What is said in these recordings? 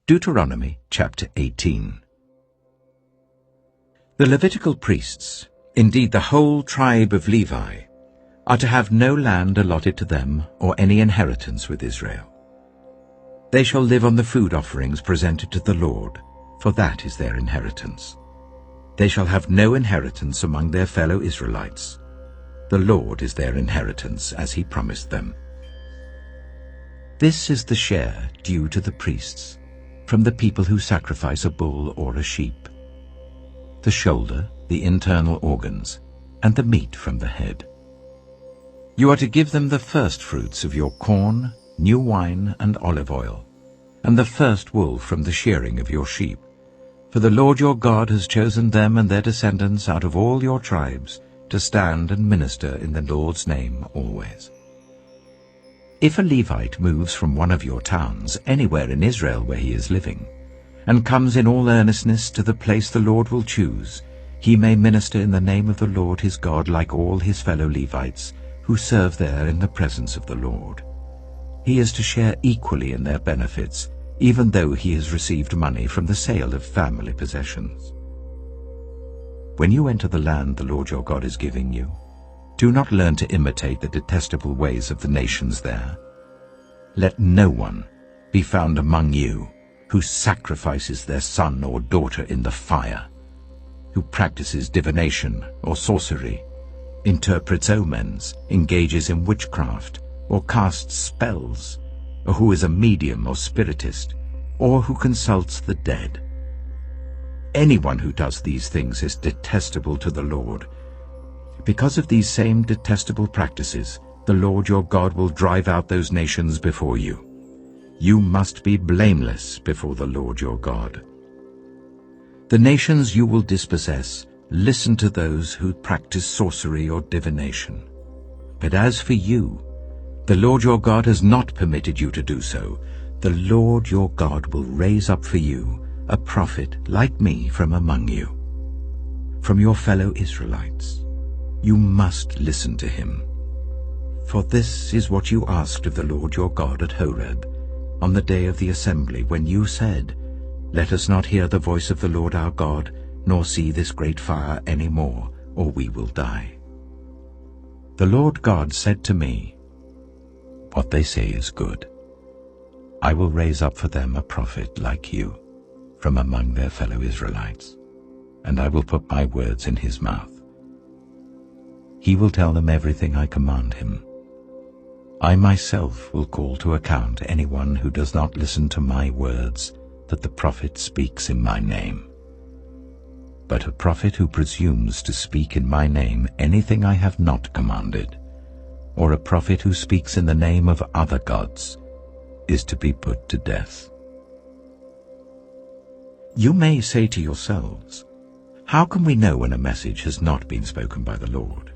Deuteronomy Chapter 18. The Levitical priests, indeed the whole tribe of Levi, are to have no land allotted to them or any inheritance with Israel. They shall live on the food offerings presented to the Lord, for that is their inheritance. They shall have no inheritance among their fellow Israelites. The Lord is their inheritance, as he promised them. This is the share due to the priests, from the people who sacrifice a bull or a sheep: the shoulder, the internal organs, and the meat from the head. You are to give them the first fruits of your corn, new wine, and olive oil, and the first wool from the shearing of your sheep. For the Lord your God has chosen them and their descendants out of all your tribes to stand and minister in the Lord's name always. If a Levite moves from one of your towns anywhere in Israel where he is living, and comes in all earnestness to the place the Lord will choose, he may minister in the name of the Lord his God like all his fellow Levites, who serve there in the presence of the Lord. He is to share equally in their benefits, even though he has received money from the sale of family possessions. When you enter the land the Lord your God is giving you, do not learn to imitate the detestable ways of the nations there. Let no one be found among you who sacrifices their son or daughter in the fire, who practices divination or sorcery, interprets omens, engages in witchcraft, or casts spells, or who is a medium or spiritist, or who consults the dead. Anyone who does these things is detestable to the Lord. Because of these same detestable practices, the Lord your God will drive out those nations before you. You must be blameless before the Lord your God. The nations you will dispossess listen to those who practice sorcery or divination. But as for you, the Lord your God has not permitted you to do so. The Lord your God will raise up for you a prophet like me from among you, from your fellow Israelites. You must listen to him. For this is what you asked of the Lord your God at Horeb, on the day of the assembly, when you said, "Let us not hear the voice of the Lord our God, nor see this great fire any more, or we will die." The Lord God said to me, "What they say is good. I will raise up for them a prophet like you, from among their fellow Israelites, and I will put my words in his mouth. He will tell them everything I command him. I myself will call to account anyone who does not listen to my words that the prophet speaks in my name. But a prophet who presumes to speak in my name anything I have not commanded, or a prophet who speaks in the name of other gods, is to be put to death." You may say to yourselves, "How can we know when a message has not been spoken by the Lord?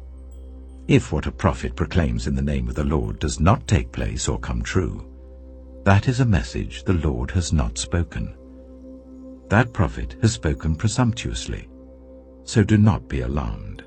If what a prophet proclaims in the name of the Lord does not take place or come true, that is a message the Lord has not spoken. That prophet has spoken presumptuously, so do not be alarmed.